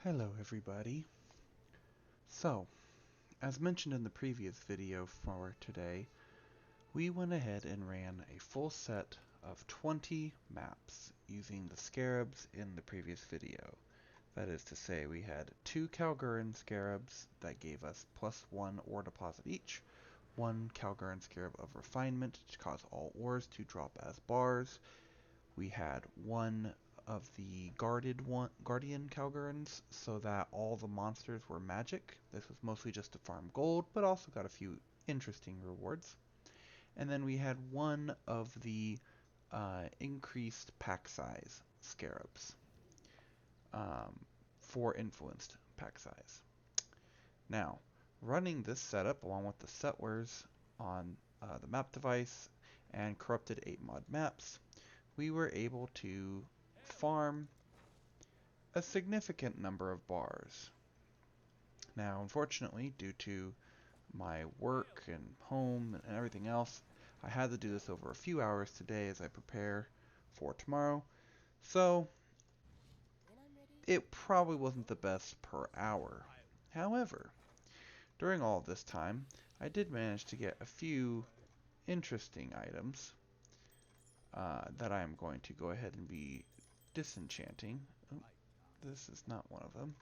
Hello everybody. So, as mentioned in the previous video for today, we went ahead and ran a full set of 20 maps using the scarabs in the previous video. That is to say, we had 2 Kalguran scarabs that gave us +1 ore deposit each, 1 Kalguran scarab of refinement to cause all ores to drop as bars. We had 1 of the Guardian Kalgurans, so that all the monsters were magic. This was mostly just to farm gold, but also got a few interesting rewards. And then we had 1 of the increased pack size scarabs for influenced pack size. Now, running this setup along with the settlers on the map device and corrupted 8 mod maps, we were able to farm a significant number of bars. Now, unfortunately, due to my work and home and everything else, I had to do this over a few hours today as I prepare for tomorrow. So, it probably wasn't the best per hour. However, during all this time, I did manage to get a few interesting items that I am going to go ahead and be disenchanting. Oh, this is not one of them.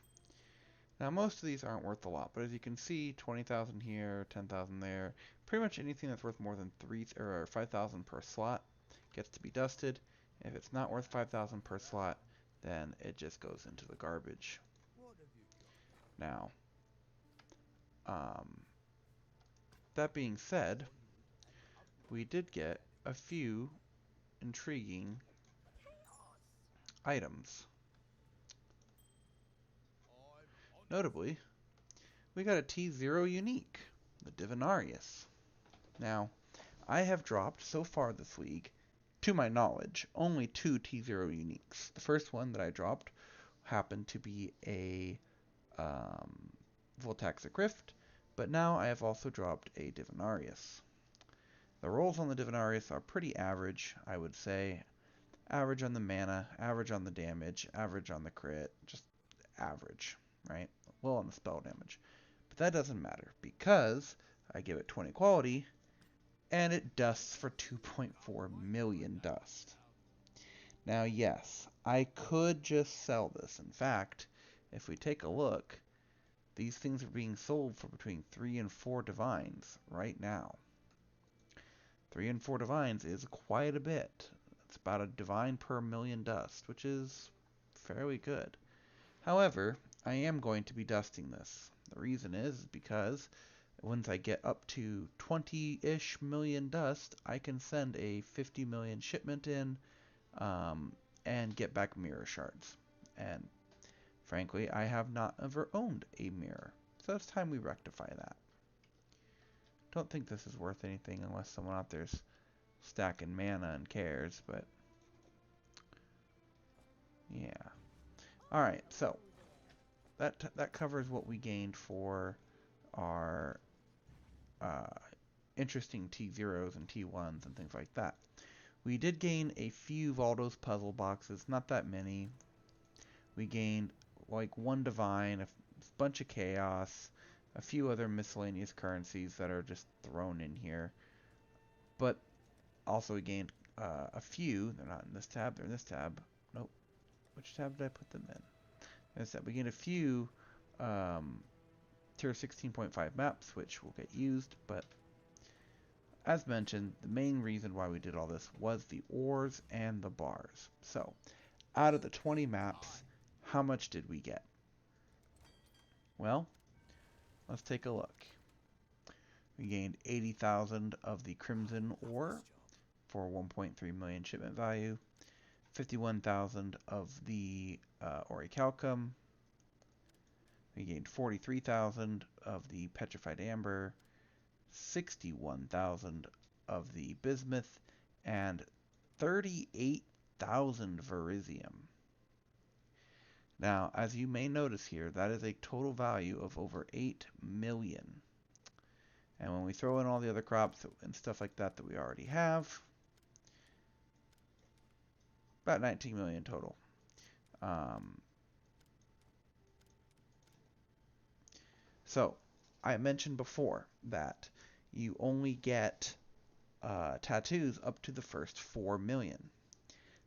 Now, most of these aren't worth a lot, but as you can see, 20,000 here, 10,000 there. Pretty much anything that's worth more than 5,000 per slot gets to be dusted. If it's not worth 5,000 per slot, then it just goes into the garbage. Now, that being said, we did get a few intriguing items. Notably, we got a T0 unique, the Divinarius. Now, I have dropped so far this week, to my knowledge, only 2 T0 uniques. The first one that I dropped happened to be a Voltaxic Rift, but now I have also dropped a Divinarius. The rolls on the Divinarius are pretty average, I would say. Average on the mana, average on the damage, average on the crit, just average, right? Well on the spell damage. But that doesn't matter, because I give it 20 quality, and it dusts for 2.4 million dust. Now, yes, I could just sell this. In fact, if we take a look, these things are being sold for between 3 and 4 divines right now. 3 and 4 divines is quite a bit. It's about a divine per million dust, which is fairly good. However, I am going to be dusting this. The reason is because once I get up to 20-ish million dust, I can send a 50 million shipment in and get back mirror shards. And frankly, I have not ever owned a mirror, so it's time we rectify that. Don't think this is worth anything unless someone out there's stacking mana and cares, but yeah. Alright, so that covers what we gained for our interesting T0s and T1s and things like that. We did gain a few Valdo's puzzle boxes, not that many. We gained like 1 divine, a bunch of chaos, a few other miscellaneous currencies that are just thrown in here. But also we gained a few, they're not in this tab, they're in this tab. Nope. Which tab did I put them in? This tab. We gained a few tier 16.5 maps, which will get used, but as mentioned, the main reason why we did all this was the ores and the bars. So, out of the 20 maps, how much did we get? Well, let's take a look. We gained 80,000 of the Crimson ore for 1.3 million shipment value, 51,000 of the Orichalcum. We gained 43,000 of the Petrified Amber, 61,000 of the Bismuth, and 38,000 Verisium. Now, as you may notice here, that is a total value of over 8 million. And when we throw in all the other crops and stuff like that that we already have, about 19 million total. So, I mentioned before that you only get tattoos up to the first 4 million.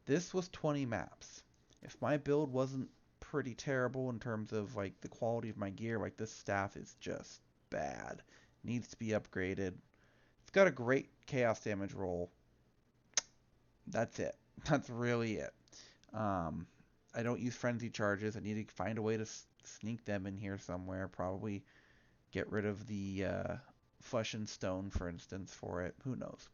This was 20 maps. If my build wasn't pretty terrible in terms of like the quality of my gear, like this staff is just bad. Needs to be upgraded. It's got a great chaos damage roll. That's it. That's really it. Um, I don't use frenzy charges. I need to find a way to sneak them in here somewhere. Probably get rid of the flesh and stone, for instance, for it. Who knows?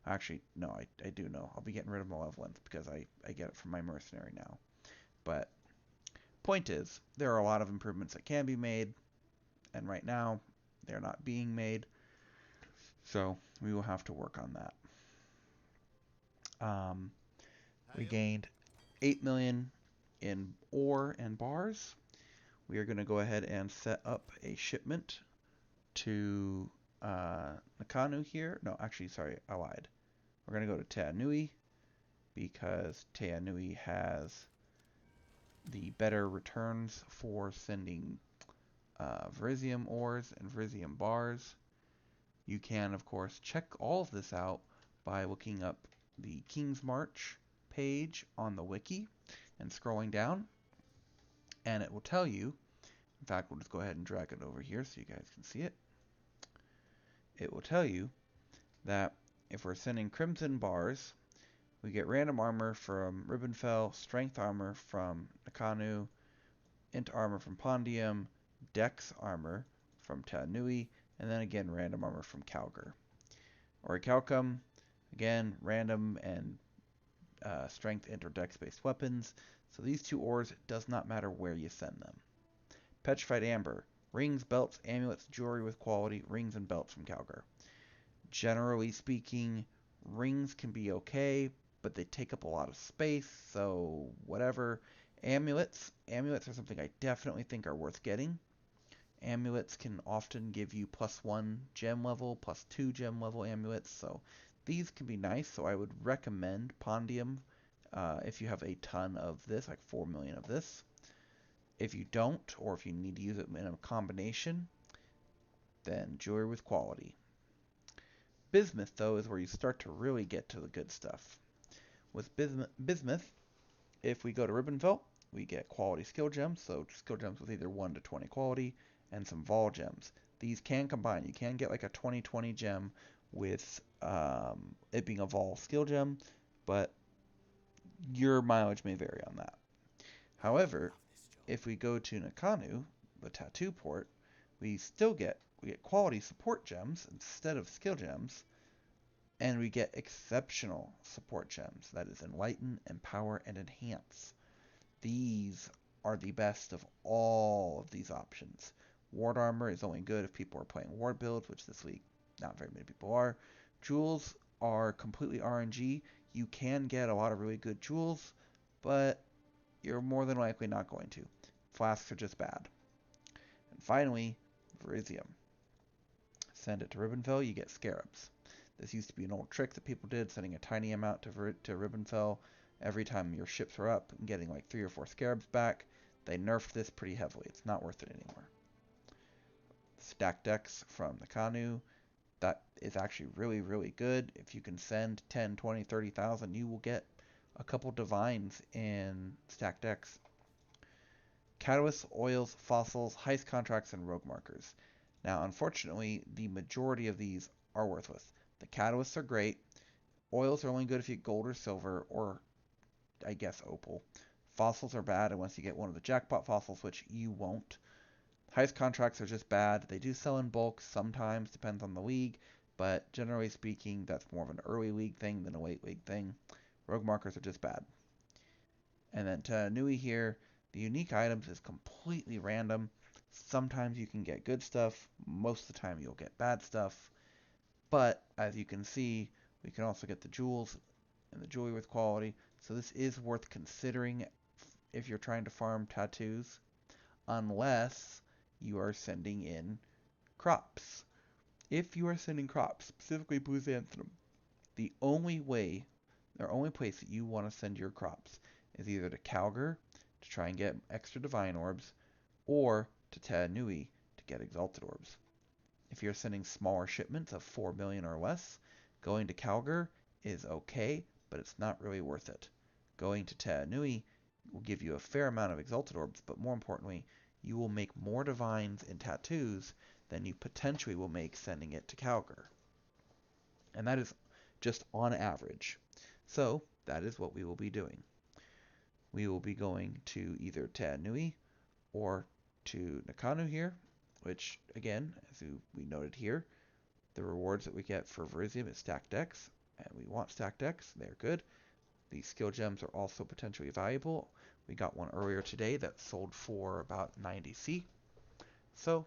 Actually, no, I do know. I'll be getting rid of malevolence because I get it from my mercenary now. But point is, there are a lot of improvements that can be made, and right now they're not being made. So we will have to work on that. We gained 8 million in ore and bars. We are going to go ahead and set up a shipment to Nakanu here. No, actually, sorry, I lied. We're going to go to Teanui because Teanui has the better returns for sending Verisium ores and Verisium bars. You can, of course, check all of this out by looking up the King's March page on the wiki and scrolling down, and it will tell you. In fact, we'll just go ahead and drag it over here so you guys can see it. It will tell you that if we're sending Crimson bars, we get random armor from Ribbonfell, strength armor from Nakanu, int armor from Pondium, dex armor from Teanui, and then again random armor from Calgar. Orichalcum, again random and strength, int, or dex based weapons. So these two ores, it does not matter where you send them. Petrified Amber, rings, belts, amulets, jewelry with quality, rings and belts from Calgar. Generally speaking, rings can be okay, but they take up a lot of space, so whatever. Amulets are something I definitely think are worth getting. Amulets can often give you +1 gem level, +2 gem level amulets, so these can be nice, so I would recommend Pondium if you have a ton of this, like 4 million of this. If you don't, or if you need to use it in a combination, then jewelry with quality. Bismuth, though, is where you start to really get to the good stuff. With Bismuth, if we go to Ribbonfell, we get quality skill gems, so skill gems with either 1 to 20 quality, and some Vol gems. These can combine. You can get like a 20-20 gem with it being a Vol skill gem, but your mileage may vary on that. However, if we go to Nakanu, the tattoo port, we get quality support gems instead of skill gems, and we get exceptional support gems. That is Enlighten, Empower, and Enhance. These are the best of all of these options. Ward armor is only good if people are playing ward builds, which this week not very many people are. Jewels are completely RNG. You can get a lot of really good jewels, but you're more than likely not going to. Flasks are just bad. And finally, Verisium. Send it to Ribbonfell, you get Scarabs. This used to be an old trick that people did, sending a tiny amount to Ribbonfell every time your ships are up and getting like 3 or 4 Scarabs back. They nerfed this pretty heavily. It's not worth it anymore. Stack decks from Nakanu. That is actually really, really good. If you can send 10, 20, 30,000, you will get a couple divines in stack decks. Catalysts, oils, fossils, heist contracts, and rogue markers. Now, unfortunately, the majority of these are worthless. The catalysts are great. Oils are only good if you get gold or silver, or I guess opal. Fossils are bad unless you get one of the jackpot fossils, which you won't. Heist contracts are just bad. They do sell in bulk sometimes, depends on the league, but generally speaking, that's more of an early league thing than a late league thing. Rogue markers are just bad. And then to Nui here, the unique items is completely random. Sometimes you can get good stuff, most of the time you'll get bad stuff. But as you can see, we can also get the jewels and the jewelry with quality. So this is worth considering if you're trying to farm tattoos, unless you are sending in crops. If you are sending crops, specifically blue xanthanum, the only place that you want to send your crops is either to Calgar to try and get extra divine orbs, or to Teanui to get Exalted Orbs. If you're sending smaller shipments of 4 million or less, going to Calgar is okay, but it's not really worth it. Going to Taanui will give you a fair amount of Exalted Orbs, but more importantly, you will make more Divines and Tattoos than you potentially will make sending it to Calgar. And that is just on average. So, that is what we will be doing. We will be going to either Taanui or to Nakanu here, which, again, as we noted here, the rewards that we get for Verizium is stacked decks, and we want stacked decks. They're good. These skill gems are also potentially valuable. We got one earlier today that sold for about 90C. So,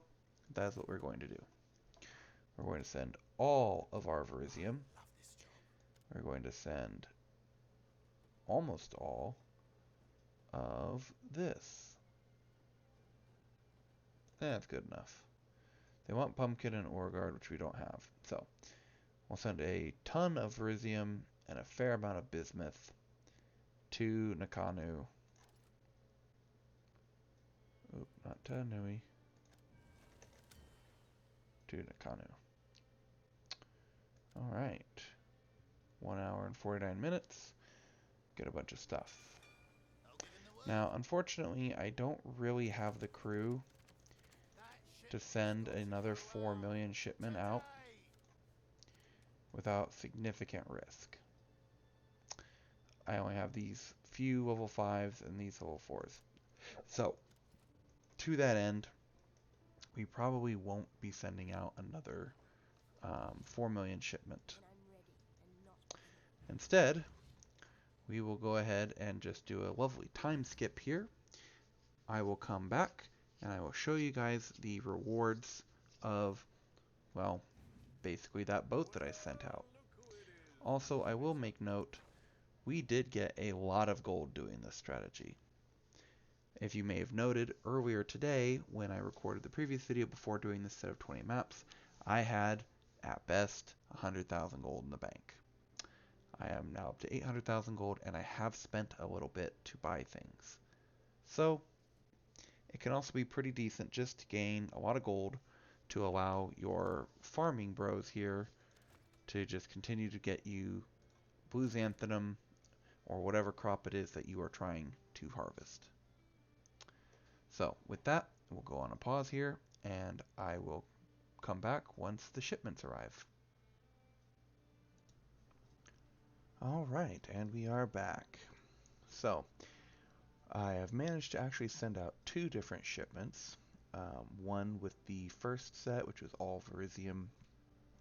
that's what we're going to do. We're going to send all of our Verizium. We're going to send almost all of this. That's good enough. They want Pumpkin and Orgard, which we don't have. So, we'll send a ton of Verizium and a fair amount of Bismuth to Nakanu. Oop, not Taanui. To Nakanu. Alright. 1 hour and 49 minutes. Get a bunch of stuff. Now, unfortunately, I don't really have the crew to send another 4 million shipment out without significant risk. I only have these few level 5s and these level 4s. So, to that end, we probably won't be sending out another 4 million shipment. Instead, we will go ahead and just do a lovely time skip here. I will come back and I will show you guys the rewards of, well, basically that boat that I sent out. Also, I will make note, we did get a lot of gold doing this strategy. If you may have noted, earlier today, when I recorded the previous video before doing this set of 20 maps, I had, at best, 100,000 gold in the bank. I am now up to 800,000 gold, and I have spent a little bit to buy things. So, it can also be pretty decent just to gain a lot of gold to allow your farming bros here to just continue to get you blue xanthanum or whatever crop it is that you are trying to harvest. So, with that, we'll go on a pause here, and I will come back once the shipments arrive. Alright, and we are back. So, I have managed to actually send out 2 different shipments. One with the first set, which was all Verizium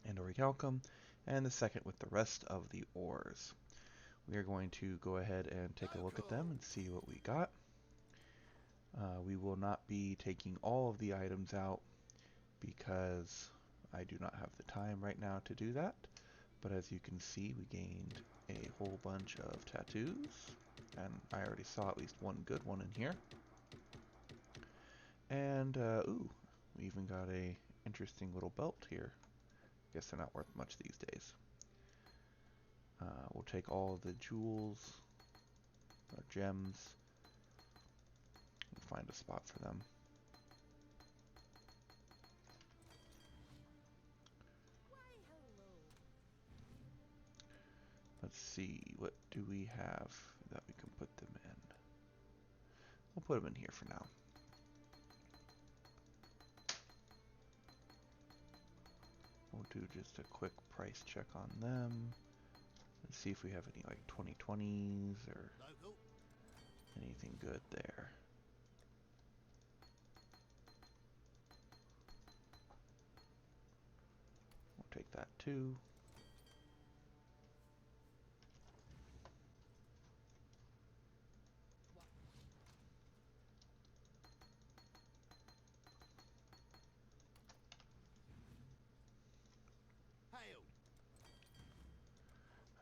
and Orichalcum, and the second with the rest of the ores. We are going to go ahead and take a look at them and see what we got. We will not be taking all of the items out because I do not have the time right now to do that. But as you can see, we gained a whole bunch of tattoos, and I already saw at least one good one in here. And, ooh, we even got a interesting little belt here. Guess they're not worth much these days. We'll take all of the jewels, or gems, and find a spot for them. Let's see, what do we have that we can put them in? We'll put them in here for now. We'll do just a quick price check on them. Let's see if we have any like 2020s or anything good there. We'll take that too.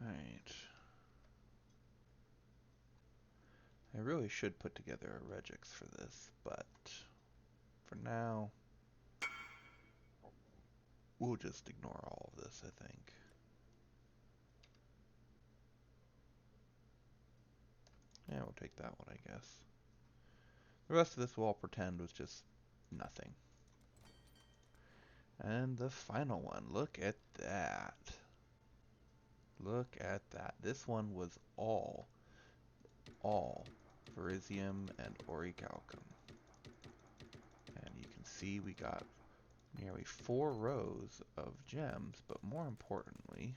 Alright. I really should put together a regex for this, but for now, we'll just ignore all of this, I think. Yeah, we'll take that one, I guess. The rest of this we'll all pretend was just nothing. And the final one. Look at that. Look at that. This one was all Verisium and Orichalcum. And you can see we got nearly 4 rows of gems, but more importantly,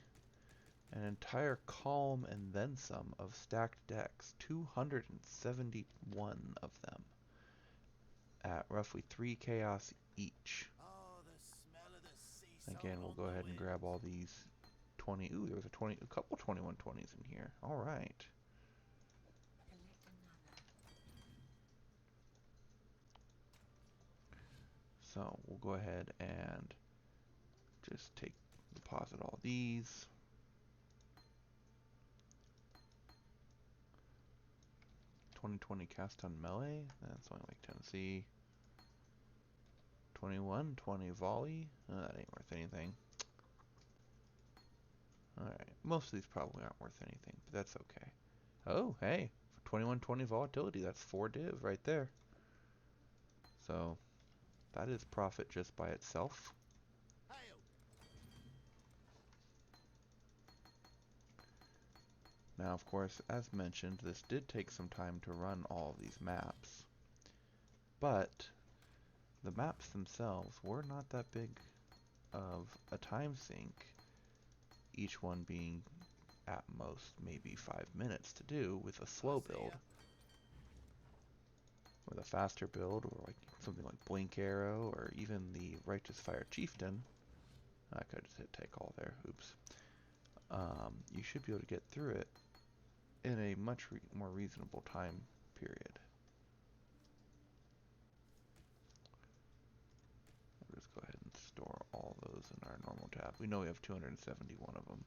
an entire column and then some of stacked decks, 271 of them, at roughly 3 chaos each. Again, we'll go ahead and grab all these 20. Ooh, there was a couple 2120s in here. All right. So we'll go ahead and just deposit all these. 2020 cast on melee. That's only like Tennessee. 2120 volley. That ain't worth anything. Alright, most of these probably aren't worth anything, but that's okay. Oh, hey, for 2120 volatility, that's 4 div right there. So, that is profit just by itself. Now, of course, as mentioned, this did take some time to run all of these maps. But, the maps themselves were not that big of a time sink, each one being at most maybe 5 minutes to do with a slow build. With a faster build, or like something like Blink Arrow, or even the Righteous Fire Chieftain. I could just hit take all there, oops. You should be able to get through it in a much more reasonable time period. We'll just go ahead and store all those in our normal tab. We know we have 271 of them.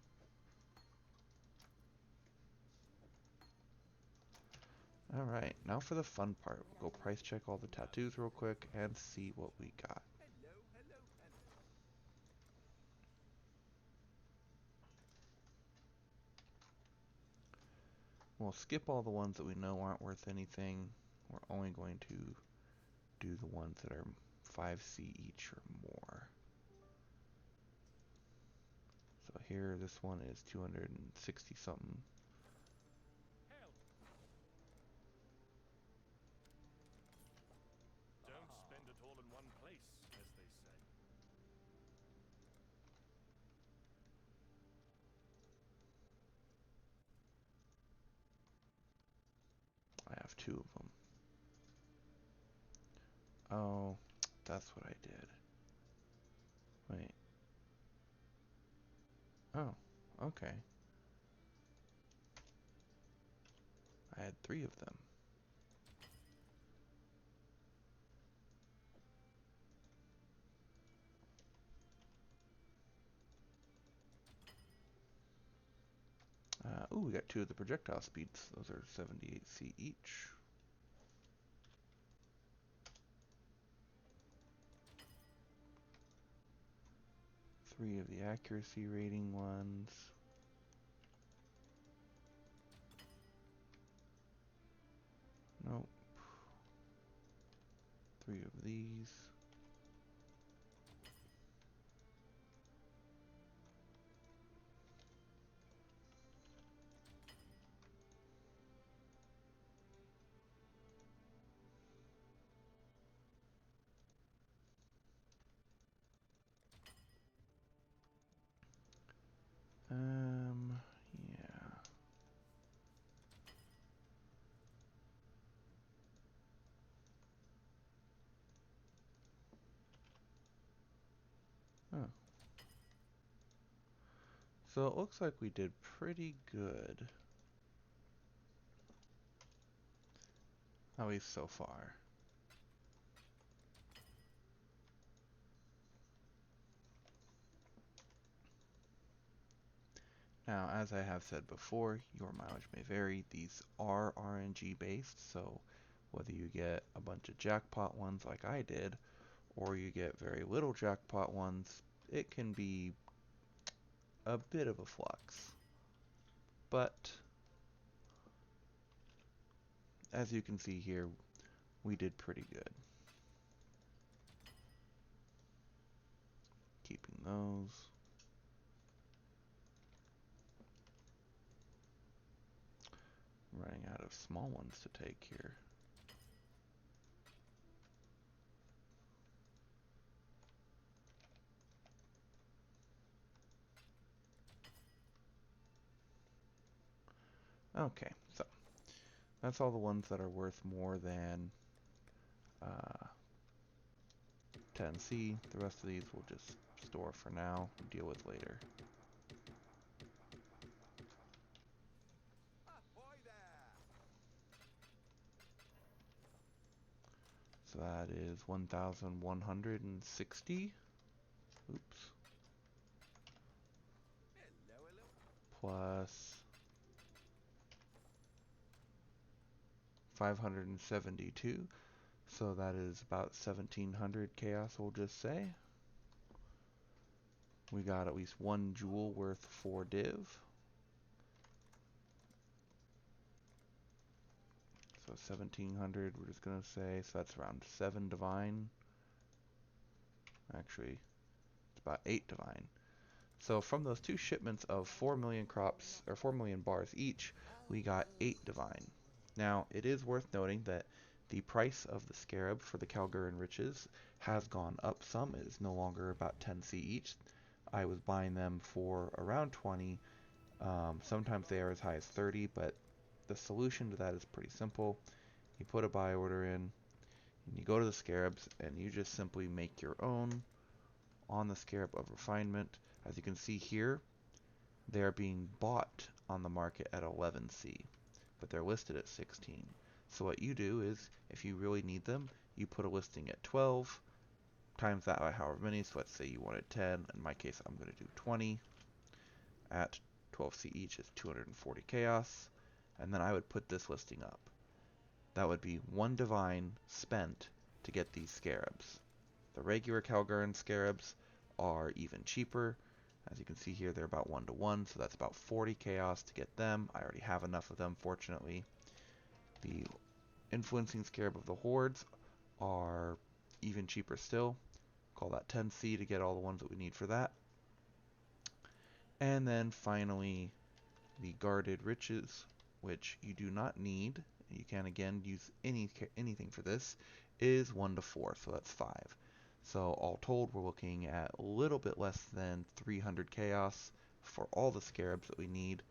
Alright, now for the fun part. We'll go price check all the tattoos real quick and see what we got. We'll skip all the ones that we know aren't worth anything. We're only going to do the ones that are 5C each or more. So here, this one is 260 something. Don't spend it all in one place, as they say. I have 2 of them. Oh, that's what I did. Wait. Oh, okay. I had 3 of them. Ooh, we got 2 of the projectile speeds. Those are 78C each. Three of the accuracy rating ones. Nope. 3 of these. Yeah. Oh. So it looks like we did pretty good. At least so far. Now, as I have said before, your mileage may vary. These are RNG based, so whether you get a bunch of jackpot ones like I did, or you get very little jackpot ones, it can be a bit of a flux. But, as you can see here, we did pretty good. those. I'm running out of small ones to take here. Okay, so that's all the ones that are worth more than 10C. The rest of these we'll just store for now and deal with later. So that is 1,160. Oops. Plus 572. So that is about 1,700 chaos, we'll just say. We got at least one jewel worth 4 div. So 1,700, we're just going to say, so that's around 7 divine. Actually, it's about 8 divine. So from those two shipments of 4 million crops, or 4 million bars each, we got 8 divine. Now, it is worth noting that the price of the scarab for the Kalguran riches has gone up some. It is no longer about 10C each. I was buying them for around 20. Sometimes they are as high as 30, but the solution to that is pretty simple. You put a buy order in, and you go to the scarabs, and you just simply make your own on the Scarab of Refinement. As you can see here, they are being bought on the market at 11C, but they're listed at 16. So what you do is, if you really need them, you put a listing at 12, times that by however many, so let's say you wanted 10, in my case I'm going to do 20, at 12C each is 240 chaos, and then I would put this listing up. That would be 1 divine spent to get these scarabs. The regular Kalguran scarabs are even cheaper. As you can see here, they're about 1 to 1, so that's about 40 chaos to get them. I already have enough of them, fortunately. The influencing scarab of the hordes are even cheaper still. Call that 10C to get all the ones that we need for that. And then finally, the guarded riches, which you do not need. You can again use anything for this, is 1 to 4, so that's 5. So all told, we're looking at a little bit less than 300 chaos for all the scarabs that we need.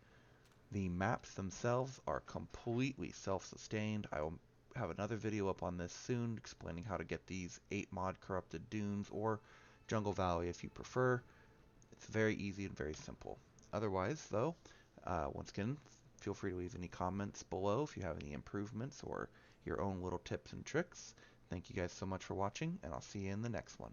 The maps themselves are completely self-sustained. I will have another video up on this soon explaining how to get these 8 mod corrupted dunes or Jungle Valley if you prefer. It's very easy and very simple. Otherwise, though, once again, feel free to leave any comments below if you have any improvements or your own little tips and tricks. Thank you guys so much for watching, and I'll see you in the next one.